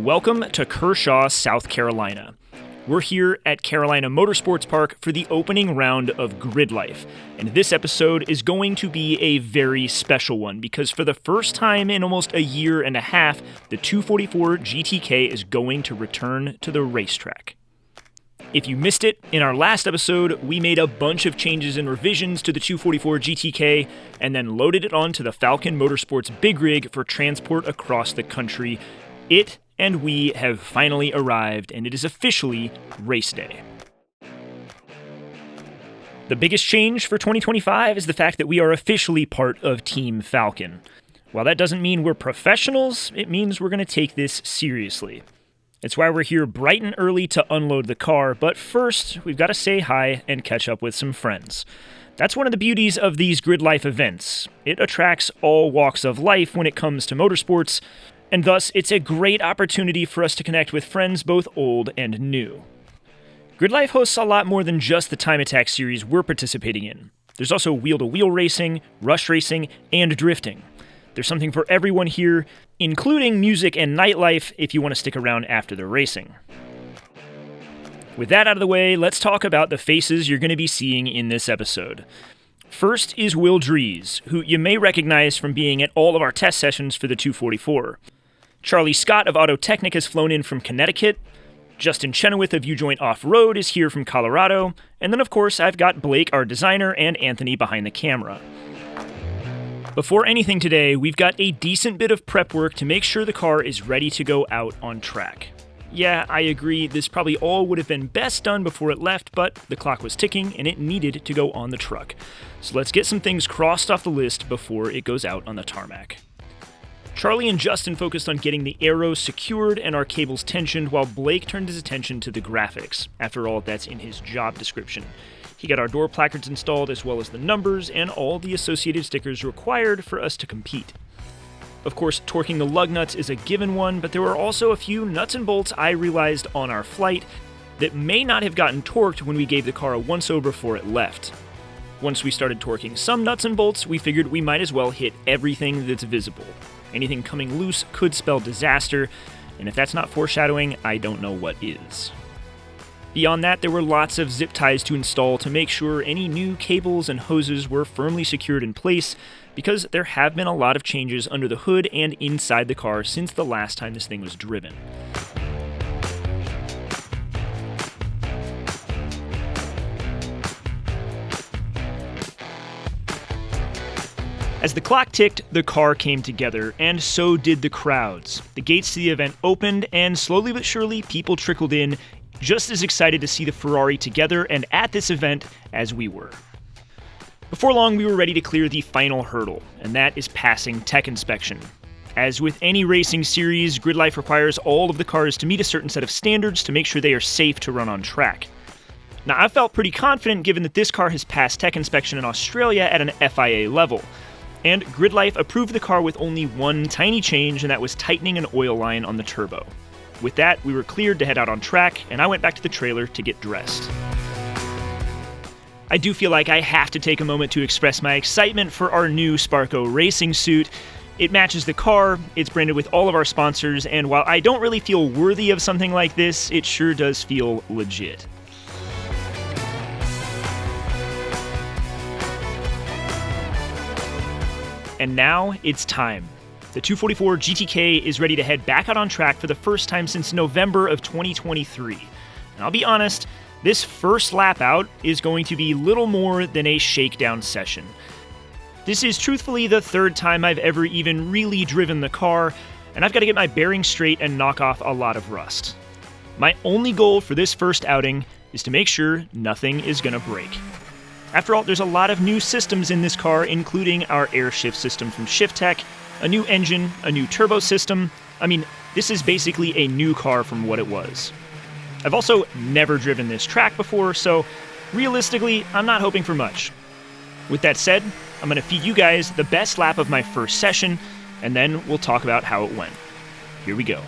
Welcome to Kershaw, South Carolina. We're here at Carolina Motorsports Park for the opening round of GridLife, and this episode is going to be a very special one because for the first time in almost a year and a half, the 244 GTK is going to return to the racetrack. If you missed it, in our last episode, we made a bunch of changes and revisions to the 244 GTK and then loaded it onto the Falcon Motorsports Big Rig for transport across the country. It and we have finally arrived, and it is officially race day. The biggest change for 2025 is the fact that we are officially part of Team Falcon. While that doesn't mean we're professionals, it means we're going to take this seriously. It's why we're here bright and early to unload the car, but first, we've got to say hi and catch up with some friends. That's one of the beauties of these GridLife events. It attracts all walks of life when it comes to motorsports, and thus it's a great opportunity for us to connect with friends both old and new. GridLife hosts a lot more than just the Time Attack series we're participating in. There's also wheel-to-wheel racing, rush racing, and drifting. There's something for everyone here, including music and nightlife if you want to stick around after the racing. With that out of the way, let's talk about the faces you're going to be seeing in this episode. First is Will Dries, who you may recognize from being at all of our test sessions for the 244. Charlie Scott of Auto Technica has flown in from Connecticut. Justin Chenoweth of U-Joint Off-Road is here from Colorado. And then, of course, I've got Blake, our designer, and Anthony behind the camera. Before anything today, we've got a decent bit of prep work to make sure the car is ready to go out on track. Yeah, I agree, this probably all would have been best done before it left, but the clock was ticking and it needed to go on the truck. So let's get some things crossed off the list before it goes out on the tarmac. Charlie and Justin focused on getting the arrows secured and our cables tensioned, while Blake turned his attention to the graphics. After all, that's in his job description. He got our door placards installed as well as the numbers and all the associated stickers required for us to compete. Of course, torquing the lug nuts is a given one, but there were also a few nuts and bolts I realized on our flight that may not have gotten torqued when we gave the car a once-over before it left. Once we started torquing some nuts and bolts, we figured we might as well hit everything that's visible. Anything coming loose could spell disaster, and if that's not foreshadowing, I don't know what is. Beyond that, there were lots of zip ties to install to make sure any new cables and hoses were firmly secured in place, because there have been a lot of changes under the hood and inside the car since the last time this thing was driven. As the clock ticked, the car came together, and so did the crowds. The gates to the event opened, and slowly but surely, people trickled in, just as excited to see the Ferrari together and at this event as we were. Before long, we were ready to clear the final hurdle, and that is passing tech inspection. As with any racing series, GridLife requires all of the cars to meet a certain set of standards to make sure they are safe to run on track. Now, I felt pretty confident given that this car has passed tech inspection in Australia at an FIA level. And GridLife approved the car with only one tiny change, and that was tightening an oil line on the turbo. With that, we were cleared to head out on track, and I went back to the trailer to get dressed. I do feel like I have to take a moment to express my excitement for our new Sparco racing suit. It matches the car, it's branded with all of our sponsors, and while I don't really feel worthy of something like this, it sure does feel legit. And now, it's time. The 244 GTK is ready to head back out on track for the first time since November of 2023. And I'll be honest, this first lap out is going to be little more than a shakedown session. This is truthfully the third time I've ever even really driven the car, and I've got to get my bearings straight and knock off a lot of rust. My only goal for this first outing is to make sure nothing is going to break. After all, there's a lot of new systems in this car, including our air shift system from ShiftTech, a new engine, a new turbo system. I mean, this is basically a new car from what it was. I've also never driven this track before, so realistically, I'm not hoping for much. With that said, I'm going to feed you guys the best lap of my first session, and then we'll talk about how it went. Here we go.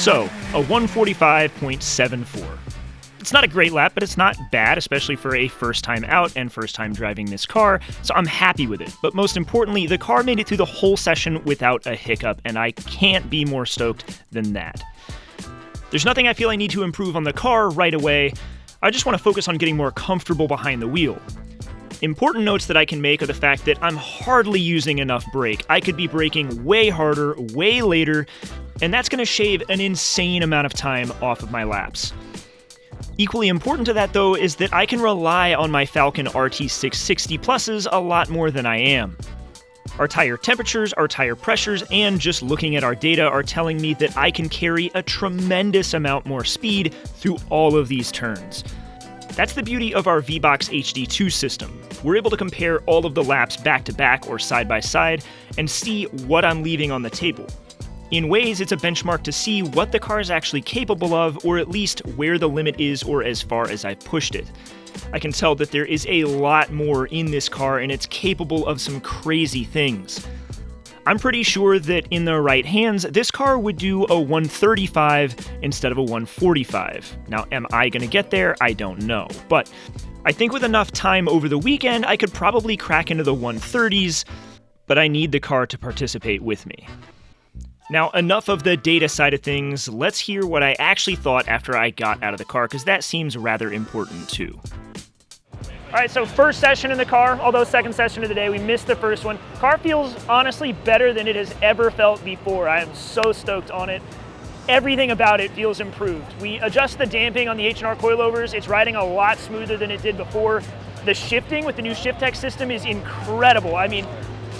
So, a 145.74. It's not a great lap, but it's not bad, especially for a first time out and first time driving this car, so I'm happy with it. But most importantly, the car made it through the whole session without a hiccup, and I can't be more stoked than that. There's nothing I feel I need to improve on the car right away. I just want to focus on getting more comfortable behind the wheel. Important notes that I can make are the fact that I'm hardly using enough brake. I could be braking way harder, way later, and that's going to shave an insane amount of time off of my laps. Equally important to that, though, is that I can rely on my Falken RT660 Pluses a lot more than I am. Our tire temperatures, our tire pressures, and just looking at our data are telling me that I can carry a tremendous amount more speed through all of these turns. That's the beauty of our VBox HD2 system. We're able to compare all of the laps back to back or side by side and see what I'm leaving on the table. In ways, it's a benchmark to see what the car is actually capable of, or at least where the limit is or as far as I've pushed it. I can tell that there is a lot more in this car and it's capable of some crazy things. I'm pretty sure that in the right hands, this car would do a 135 instead of a 145. Now, am I going to get there? I don't know. But I think with enough time over the weekend, I could probably crack into the 130s, but I need the car to participate with me. Now, enough of the data side of things. Let's hear what I actually thought after I got out of the car, because that seems rather important too. All right, so first session in the car, although second session of the day, we missed the first one. Car feels honestly better than it has ever felt before. I am so stoked on it. Everything about it feels improved. We adjust the damping on the H&R coilovers. It's riding a lot smoother than it did before. The shifting with the new Shift Tech system is incredible. I mean,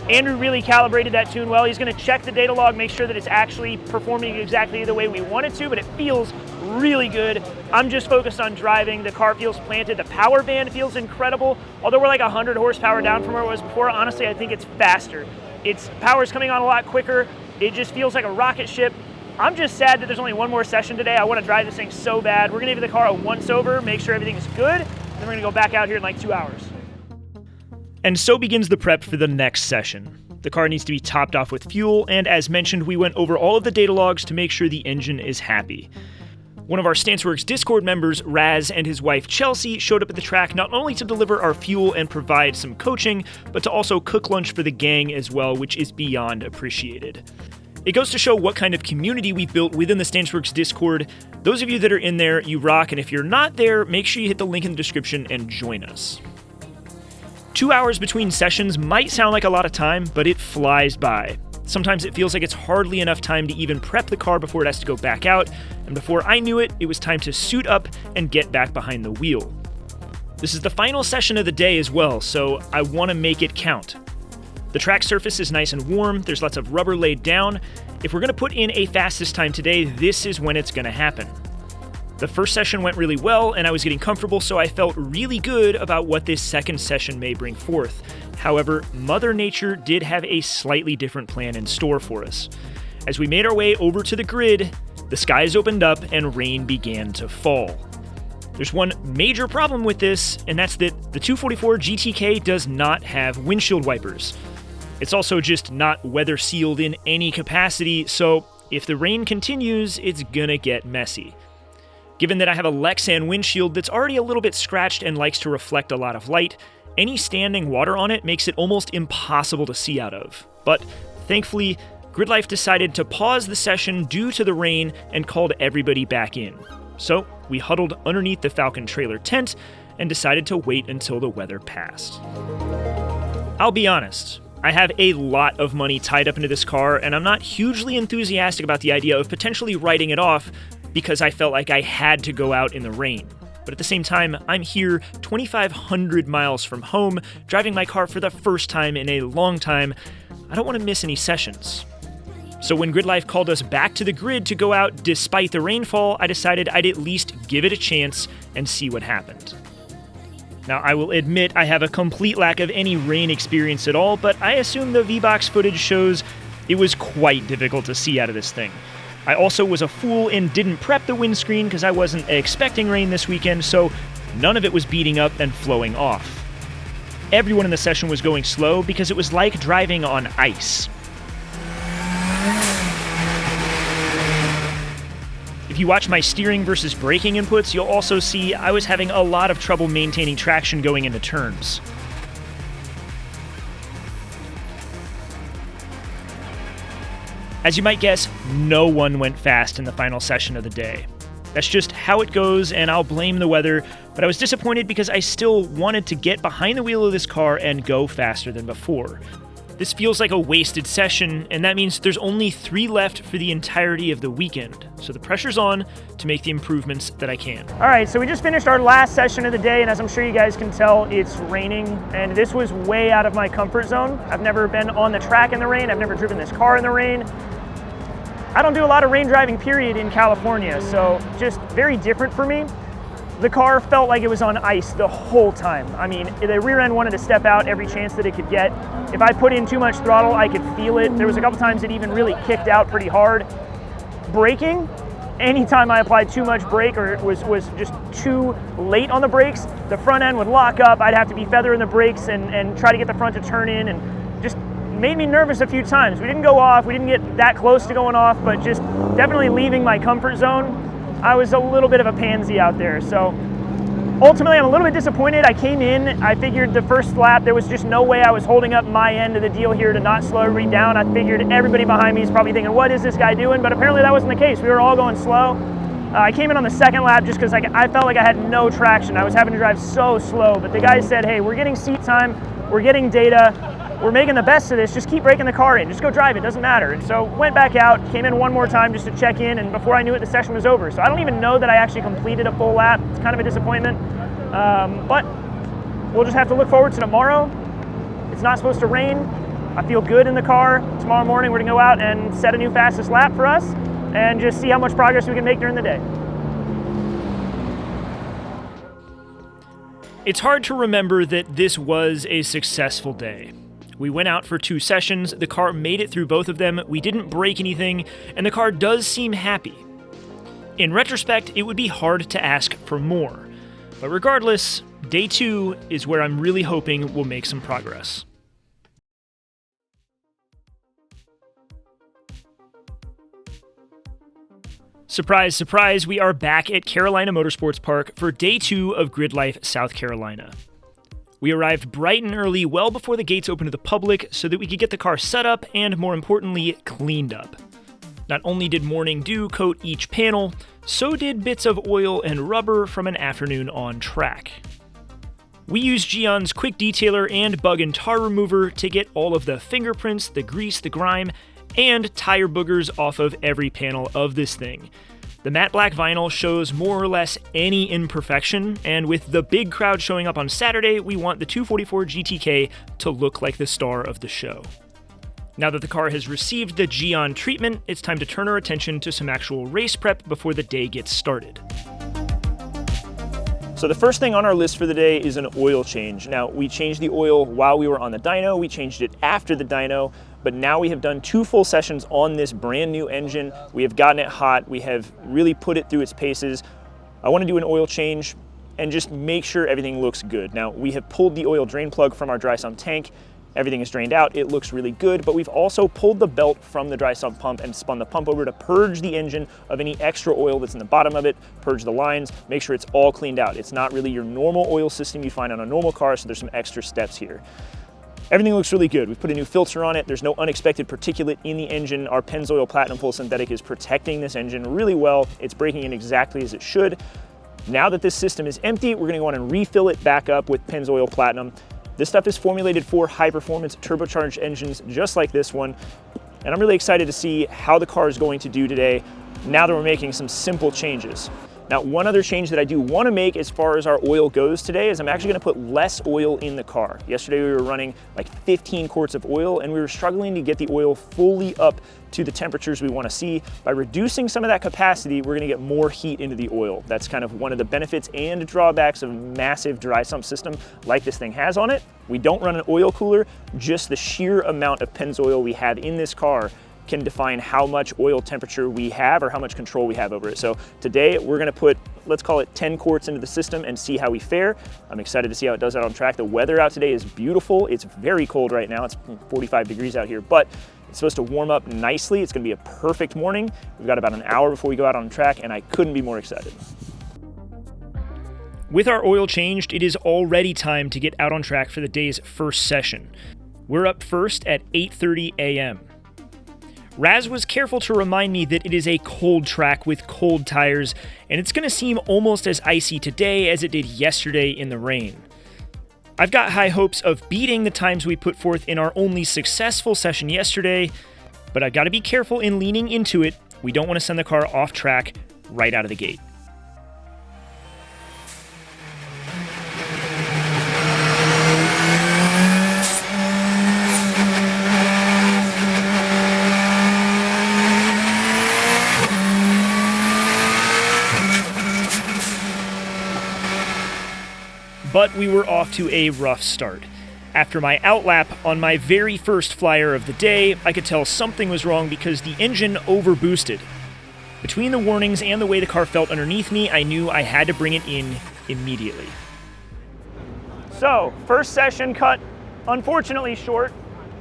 Andrew really calibrated that tune well. He's going to check the data log, make sure that it's actually performing exactly the way we want it to, but it feels really good. I'm just focused on driving. The car feels planted. The power band feels incredible. Although we're like 100 horsepower down from where it was before, honestly, I think it's faster. Its power's coming on a lot quicker. It just feels like a rocket ship. I'm just sad that there's only one more session today. I want to drive this thing so bad. We're going to give the car a once-over, make sure everything's good, then we're going to go back out here in like 2 hours. And so begins the prep for the next session. The car needs to be topped off with fuel, and as mentioned, we went over all of the data logs to make sure the engine is happy. One of our StanceWorks Discord members, Raz, and his wife Chelsea showed up at the track not only to deliver our fuel and provide some coaching, but to also cook lunch for the gang as well, which is beyond appreciated. It goes to show what kind of community we've built within the StanceWorks Discord. Those of you that are in there, you rock, and if you're not there, make sure you hit the link in the description and join us. 2 hours between sessions might sound like a lot of time, but it flies by. Sometimes it feels like it's hardly enough time to even prep the car before it has to go back out, and before I knew it, it was time to suit up and get back behind the wheel. This is the final session of the day as well, so I want to make it count. The track surface is nice and warm, there's lots of rubber laid down. If we're going to put in a fastest time today, this is when it's going to happen. The first session went really well, and I was getting comfortable, so I felt really good about what this second session may bring forth. However, Mother Nature did have a slightly different plan in store for us. As we made our way over to the grid, the skies opened up and rain began to fall. There's one major problem with this, and that's that the 244 GTK does not have windshield wipers. It's also just not weather sealed in any capacity, so if the rain continues, it's gonna get messy. Given that I have a Lexan windshield that's already a little bit scratched and likes to reflect a lot of light, any standing water on it makes it almost impossible to see out of. But thankfully, GridLife decided to pause the session due to the rain and called everybody back in. So we huddled underneath the Falken trailer tent and decided to wait until the weather passed. I'll be honest, I have a lot of money tied up into this car, and I'm not hugely enthusiastic about the idea of potentially writing it off because I felt like I had to go out in the rain. But at the same time, I'm here 2,500 miles from home, driving my car for the first time in a long time. I don't want to miss any sessions. So when GridLife called us back to the grid to go out despite the rainfall, I decided I'd at least give it a chance and see what happened. Now, I will admit I have a complete lack of any rain experience at all, but I assume the VBox footage shows it was quite difficult to see out of this thing. I also was a fool and didn't prep the windscreen because I wasn't expecting rain this weekend, so none of it was beating up and flowing off. Everyone in the session was going slow because it was like driving on ice. If you watch my steering versus braking inputs, you'll also see I was having a lot of trouble maintaining traction going into turns. As you might guess, no one went fast in the final session of the day. That's just how it goes, and I'll blame the weather, but I was disappointed because I still wanted to get behind the wheel of this car and go faster than before. This feels like a wasted session, and that means there's only 3 left for the entirety of the weekend, so the pressure's on to make the improvements that I can. All right, so we just finished our last session of the day, and as I'm sure you guys can tell, it's raining, and this was way out of my comfort zone. I've never been on the track in the rain. I've never driven this car in the rain. I don't do a lot of rain driving, period, in California, so just very different for me. The car felt like it was on ice the whole time. I mean, the rear end wanted to step out every chance that it could get. If I put in too much throttle, I could feel it. There was a couple times it even really kicked out pretty hard. Braking, anytime I applied too much brake or it was just too late on the brakes, the front end would lock up. I'd have to be feathering the brakes and try to get the front to turn in, and just made me nervous a few times. We didn't go off, we didn't get that close to going off, but just definitely leaving my comfort zone. I was a little bit of a pansy out there. So ultimately, I'm a little bit disappointed. I came in, I figured the first lap, there was just no way I was holding up my end of the deal here to not slow everybody down. I figured everybody behind me is probably thinking, what is this guy doing? But apparently that wasn't the case. We were all going slow. I came in on the second lap just because I felt like I had no traction. I was having to drive so slow, but the guys said, hey, we're getting seat time, we're getting data, we're making the best of this, just keep breaking the car in, just go drive it, doesn't matter. And so went back out, came in one more time just to check in, and before I knew it, the session was over. So I don't even know that I actually completed a full lap. It's kind of a disappointment, but we'll just have to look forward to tomorrow. It's not supposed to rain. I feel good in the car. Tomorrow morning we're gonna go out and set a new fastest lap for us and just see how much progress we can make during the day. It's hard to remember that this was a successful day. We went out for 2 sessions, the car made it through both of them, we didn't break anything, and the car does seem happy. In retrospect, it would be hard to ask for more. But regardless, day 2 is where I'm really hoping we'll make some progress. Surprise, surprise, we are back at Carolina Motorsports Park for day 2 of GridLife South Carolina. We arrived bright and early, well before the gates opened to the public, so that we could get the car set up and, more importantly, cleaned up. Not only did morning dew coat each panel, so did bits of oil and rubber from an afternoon on track. We used Gion's quick detailer and bug and tar remover to get all of the fingerprints, the grease, the grime, and tire boogers off of every panel of this thing. The matte black vinyl shows more or less any imperfection, and with the big crowd showing up on Saturday, we want the 244 GTK to look like the star of the show. Now that the car has received the Gion treatment, it's time to turn our attention to some actual race prep before the day gets started. So the first thing on our list for the day is an oil change. Now, we changed the oil while we were on the dyno, we changed it after the dyno, but now we have done 2 full sessions on this brand new engine. We have gotten it hot, we have really put it through its paces. I want to do an oil change and just make sure everything looks good. Now, we have pulled the oil drain plug from our dry sump tank. Everything is drained out, it looks really good, but we've also pulled the belt from the dry sump pump and spun the pump over to purge the engine of any extra oil that's in the bottom of it, purge the lines, make sure it's all cleaned out. It's not really your normal oil system you find on a normal car, so there's some extra steps here. Everything looks really good. We've put a new filter on it. There's no unexpected particulate in the engine. Our Pennzoil Platinum Full Synthetic is protecting this engine really well. It's breaking in exactly as it should. Now that this system is empty, we're gonna go on and refill it back up with Pennzoil Platinum. This stuff is formulated for high-performance turbocharged engines just like this one, and I'm really excited to see how the car is going to do today now that we're making some simple changes. Now, one other change that I do want to make as far as our oil goes today is I'm actually going to put less oil in the car. Yesterday we were running like 15 quarts of oil and we were struggling to get the oil fully up to the temperatures we want to see. By reducing some of that capacity, we're going to get more heat into the oil. That's kind of one of the benefits and drawbacks of a massive dry sump system like this thing has on it. We don't run an oil cooler, just the sheer amount of Pennzoil we have in this car can define how much oil temperature we have or how much control we have over it. So today we're gonna put, let's call it 10 quarts into the system and see how we fare. I'm excited to see how it does out on track. The weather out today is beautiful. It's very cold right now. It's 45 degrees out here, but It's supposed to warm up nicely. It's gonna be a perfect morning. We've got about an hour before we go out on the track, and I couldn't be more excited. With our oil changed, it is already time to get out on track for the day's first session. We're up first at 8:30 a.m. Raz was careful to remind me that it is a cold track with cold tires, and it's going to seem almost as icy today as it did yesterday in the rain. I've got high hopes of beating the times we put forth in our only successful session yesterday, but I've got to be careful in leaning into it. We don't want to send the car off track right out of the gate. But we were off to a rough start. After my outlap on my very first flyer of the day, I could tell something was wrong because the engine overboosted. Between the warnings and the way the car felt underneath me, I knew I had to bring it in immediately. So, first session cut unfortunately short.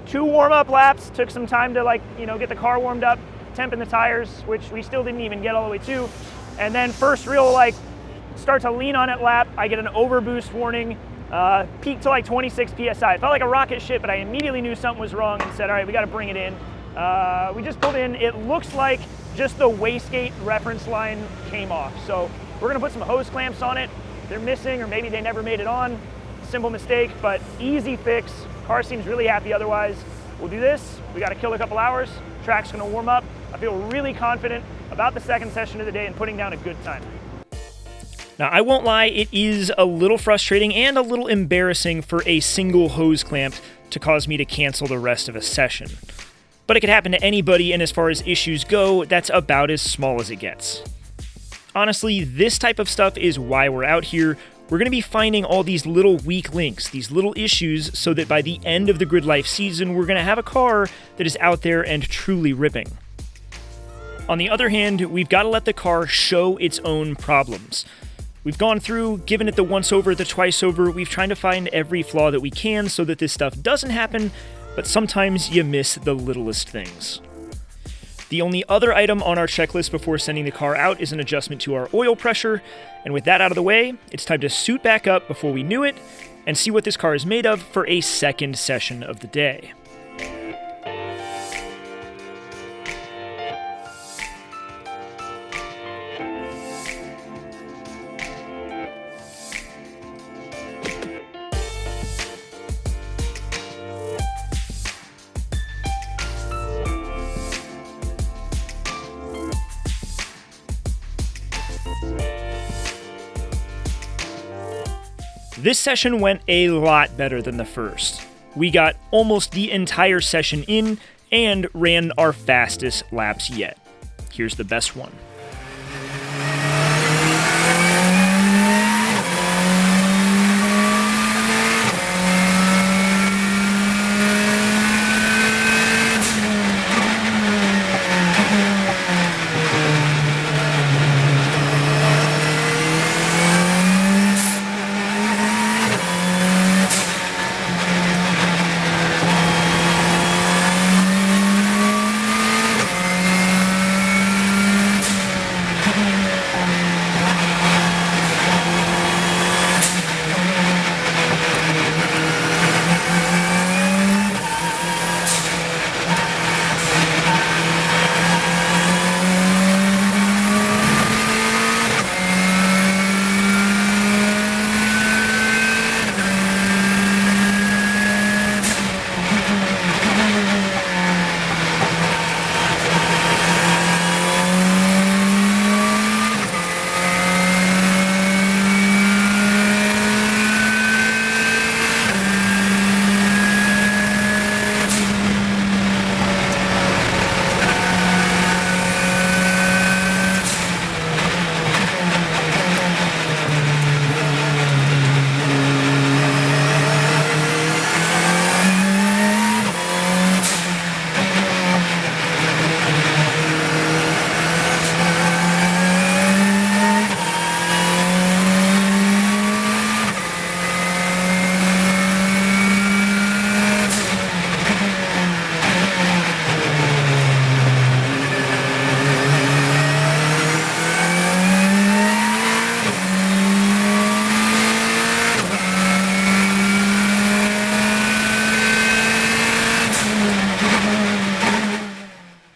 2 warm-up laps, took some time to get the car warmed up, temp in the tires, which we still didn't even get all the way to. And then first real start to lean on it lap, I get an overboost warning, peaked to 26 PSI. It felt like a rocket ship, but I immediately knew something was wrong and said, all right, we got to bring it in. We just pulled in. It looks like just the wastegate reference line came off. So we're going to put some hose clamps on it. They're missing, or maybe they never made it on. Simple mistake, but easy fix. Car seems really happy otherwise. We'll do this. We got to kill a couple hours. Track's going to warm up. I feel really confident about the second session of the day and putting down a good time. Now, I won't lie, it is a little frustrating and a little embarrassing for a single hose clamp to cause me to cancel the rest of a session. But it could happen to anybody, and as far as issues go, that's about as small as it gets. Honestly, this type of stuff is why we're out here. We're going to be finding all these little weak links, these little issues, so that by the end of the GridLife season, we're going to have a car that is out there and truly ripping. On the other hand, we've got to let the car show its own problems. We've gone through, given it the once over, the twice over. We've tried to find every flaw that we can so that this stuff doesn't happen, but sometimes you miss the littlest things. The only other item on our checklist before sending the car out is an adjustment to our oil pressure, and with that out of the way, it's time to suit back up before we knew it and see what this car is made of for a second session of the day. This session went a lot better than the first. We got almost the entire session in and ran our fastest laps yet. Here's the best one.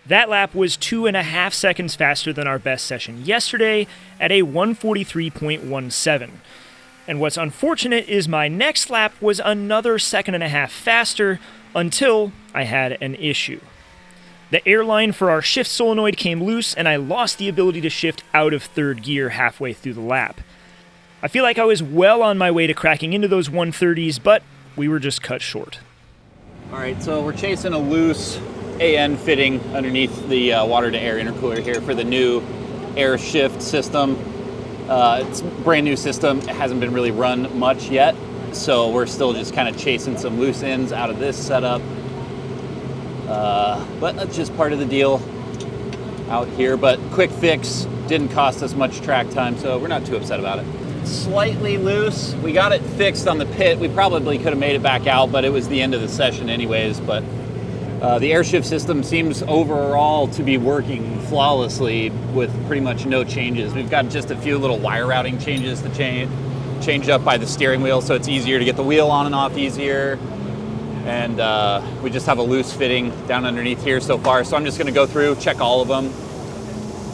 That lap was 2.5 seconds faster than our best session yesterday at a 1:43.17. And what's unfortunate is my next lap was another 1.5 seconds faster until I had an issue. The air line for our shift solenoid came loose and I lost the ability to shift out of third gear halfway through the lap. I feel like I was well on my way to cracking into those 130s, but we were just cut short. All right, so we're chasing a loose AN fitting underneath the water-to-air intercooler here for the new air shift system. It's a brand new system. It hasn't been really run much yet, so we're still just kind of chasing some loose ends out of this setup. But that's just part of the deal out here. But quick fix, didn't cost us much track time, so we're not too upset about it. Slightly loose. We got it fixed on the pit. We probably could have made it back out, but it was the end of the session anyways. But the air shift system seems overall to be working flawlessly with pretty much no changes. We've got just a few little wire routing changes to change up by the steering wheel, so it's easier to get the wheel on and off easier. And we just have a loose fitting down underneath here so far. So I'm just gonna go through, check all of them,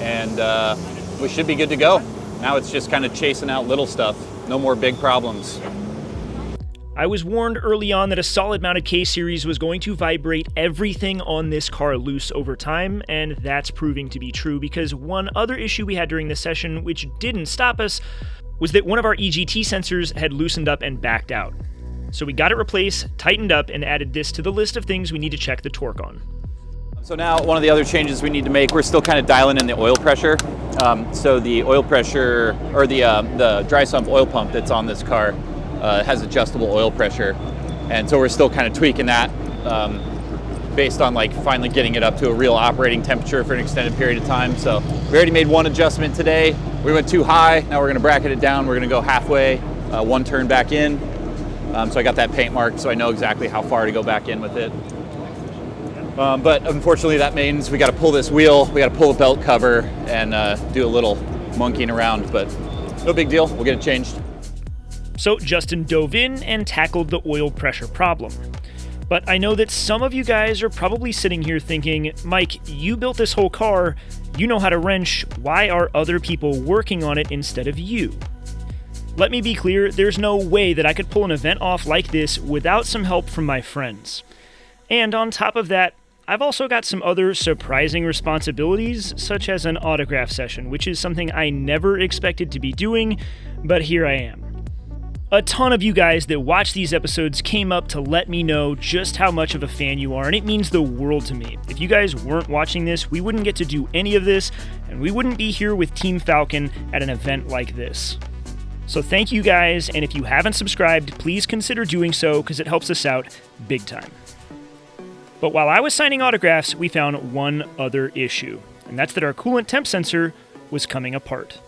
and we should be good to go. Now it's just kind of chasing out little stuff. No more big problems. I was warned early on that a solid mounted K-Series was going to vibrate everything on this car loose over time, and that's proving to be true because one other issue we had during this session, which didn't stop us, was that one of our EGT sensors had loosened up and backed out. So we got it replaced, tightened up, and added this to the list of things we need to check the torque on. So now one of the other changes we need to make, we're still kind of dialing in the oil pressure. So the oil pressure, or the dry sump oil pump that's on this car has adjustable oil pressure. And so we're still kind of tweaking that based on like finally getting it up to a real operating temperature for an extended period of time. So we already made one adjustment today. We went too high, now we're gonna bracket it down. We're gonna go halfway, one turn back in. So I got that paint marked so I know exactly how far to go back in with it. But unfortunately that means we got to pull this wheel, we got to pull the belt cover and do a little monkeying around, but no big deal, we'll get it changed. So Justin dove in and tackled the oil pressure problem. But I know that some of you guys are probably sitting here thinking, Mike, you built this whole car, you know how to wrench, why are other people working on it instead of you? Let me be clear, there's no way that I could pull an event off like this without some help from my friends. And on top of that, I've also got some other surprising responsibilities, such as an autograph session, which is something I never expected to be doing, but here I am. A ton of you guys that watch these episodes came up to let me know just how much of a fan you are, and it means the world to me. If you guys weren't watching this, we wouldn't get to do any of this, and we wouldn't be here with Team Falcon at an event like this. So thank you guys, and if you haven't subscribed, please consider doing so because it helps us out big time. But while I was signing autographs, we found one other issue, and that's that our coolant temp sensor was coming apart.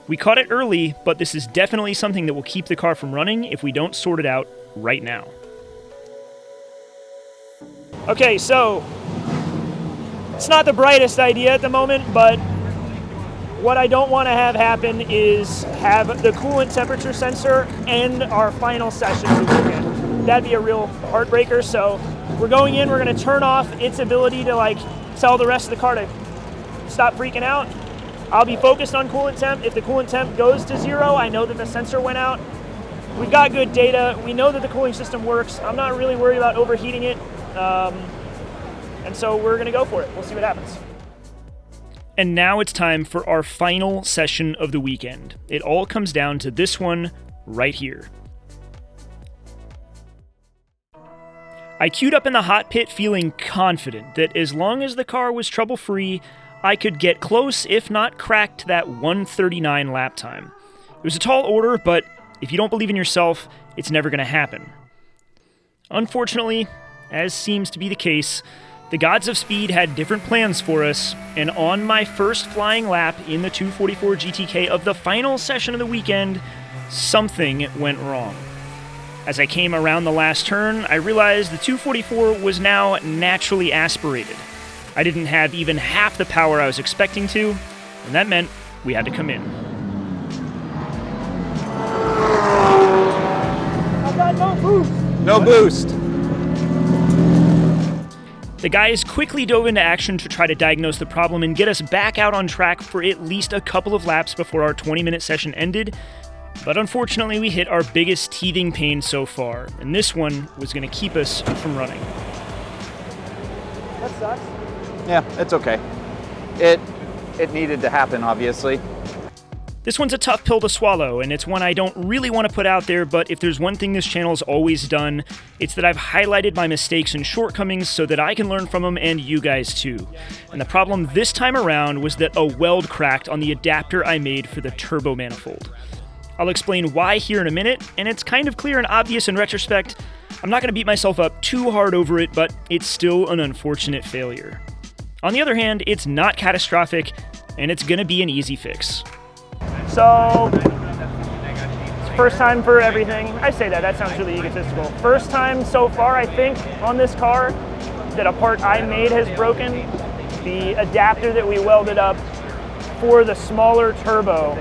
We caught it early, but this is definitely something that will keep the car from running if we don't sort it out right now. Okay, so it's not the brightest idea at the moment, but what I don't want to have happen is have the coolant temperature sensor end our final session of the weekend. That'd be a real heartbreaker, so we're going in, we're going to turn off its ability to tell the rest of the car to stop freaking out. I'll be focused on coolant temp. If the coolant temp goes to 0, I know that the sensor went out. We've got good data. We know that the cooling system works. I'm not really worried about overheating it. And so we're going to go for it. We'll see what happens. And now it's time for our final session of the weekend. It all comes down to this one right here. I queued up in the hot pit feeling confident that as long as the car was trouble-free, I could get close, if not crack, to that 1:39 lap time. It was a tall order, but if you don't believe in yourself, it's never going to happen. Unfortunately, as seems to be the case, the gods of speed had different plans for us, and on my first flying lap in the 244 GTK of the final session of the weekend, something went wrong. As I came around the last turn, I realized the 244 was now naturally aspirated. I didn't have even half the power I was expecting to, and that meant we had to come in. I've got no boost! No boost! The guys quickly dove into action to try to diagnose the problem and get us back out on track for at least a couple of laps before our 20-minute session ended, but unfortunately we hit our biggest teething pain so far, and this one was going to keep us from running. That sucks. Yeah, it's okay. It needed to happen, obviously. This one's a tough pill to swallow, and it's one I don't really want to put out there, but if there's one thing this channel's always done, it's that I've highlighted my mistakes and shortcomings so that I can learn from them and you guys too. And the problem this time around was that a weld cracked on the adapter I made for the turbo manifold. I'll explain why here in a minute, and it's kind of clear and obvious in retrospect. I'm not going to beat myself up too hard over it, but it's still an unfortunate failure. On the other hand, it's not catastrophic, and it's going to be an easy fix. So, it's first time for everything. I say that sounds really egotistical. First time so far, I think, on this car that a part I made has broken. The adapter that we welded up for the smaller turbo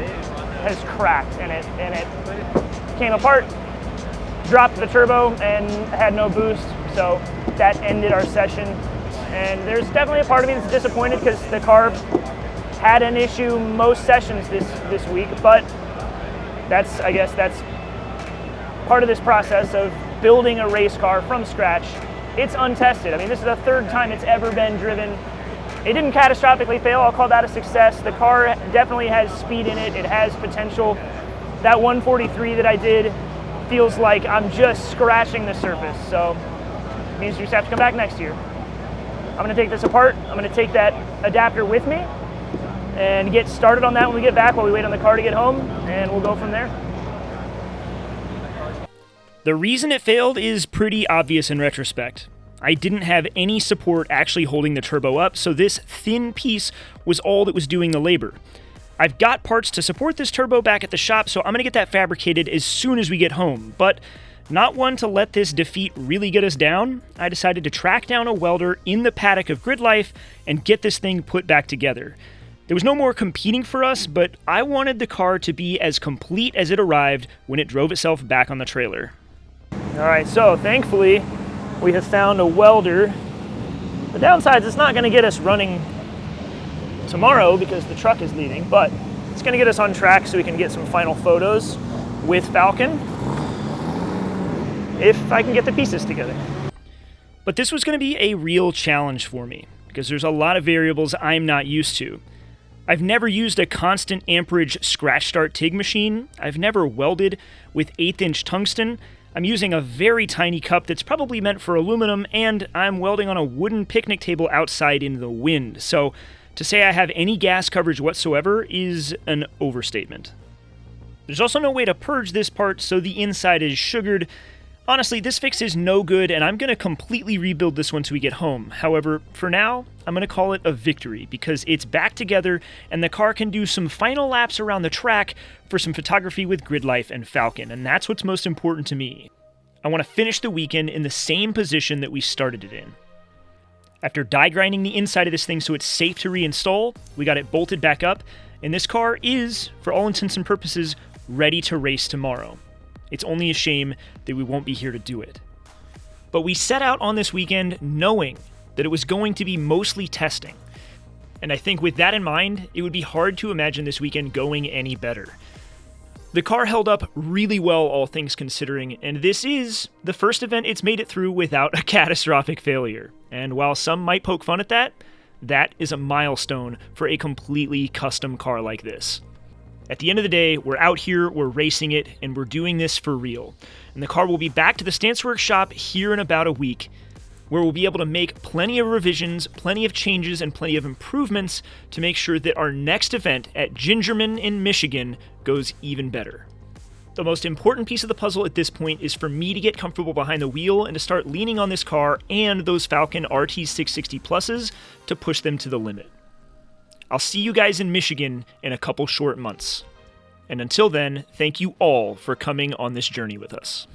has cracked, and it came apart, dropped the turbo, and had no boost, so that ended our session. And there's definitely a part of me that's disappointed because the car had an issue most sessions this week, but I guess that's part of this process of building a race car from scratch. It's untested. I mean, this is the third time it's ever been driven. It didn't catastrophically fail. I'll call that a success. The car definitely has speed in it. It has potential. That 143 that I did feels like I'm just scratching the surface, so it means you just have to come back next year. I'm going to take this apart. I'm going to take that adapter with me and get started on that when we get back while we wait on the car to get home, and we'll go from there. The reason it failed is pretty obvious in retrospect. I didn't have any support actually holding the turbo up, so this thin piece was all that was doing the labor. I've got parts to support this turbo back at the shop, so I'm going to get that fabricated as soon as we get home, but not one to let this defeat really get us down. I decided to track down a welder in the paddock of GridLife and get this thing put back together. There was no more competing for us, but I wanted the car to be as complete as it arrived when it drove itself back on the trailer. All right, so thankfully we have found a welder. The downside is it's not going to get us running tomorrow because the truck is leaving, but it's going to get us on track so we can get some final photos with Falcon if I can get the pieces together. But this was going to be a real challenge for me because there's a lot of variables I'm not used to. I've never used a constant amperage scratch start TIG machine. I've never welded with 1/8" tungsten. I'm using a very tiny cup that's probably meant for aluminum, and I'm welding on a wooden picnic table outside in the wind. So to say I have any gas coverage whatsoever is an overstatement. There's also no way to purge this part, so the inside is sugared. Honestly, this fix is no good, and I'm going to completely rebuild this once we get home. However, for now, I'm going to call it a victory, because it's back together, and the car can do some final laps around the track for some photography with GridLife and Falcon, and that's what's most important to me. I want to finish the weekend in the same position that we started it in. After die grinding the inside of this thing so it's safe to reinstall, we got it bolted back up, and this car is, for all intents and purposes, ready to race tomorrow. It's only a shame that we won't be here to do it. But we set out on this weekend knowing that it was going to be mostly testing. And I think with that in mind, it would be hard to imagine this weekend going any better. The car held up really well, all things considering, and this is the first event it's made it through without a catastrophic failure. And while some might poke fun at that, that is a milestone for a completely custom car like this. At the end of the day, we're out here, we're racing it, and we're doing this for real. And the car will be back to the StanceWorks shop here in about a week, where we'll be able to make plenty of revisions, plenty of changes, and plenty of improvements to make sure that our next event at Gingerman in Michigan goes even better. The most important piece of the puzzle at this point is for me to get comfortable behind the wheel and to start leaning on this car and those Falcon RT660 Pluses to push them to the limit. I'll see you guys in Michigan in a couple short months. And until then, thank you all for coming on this journey with us.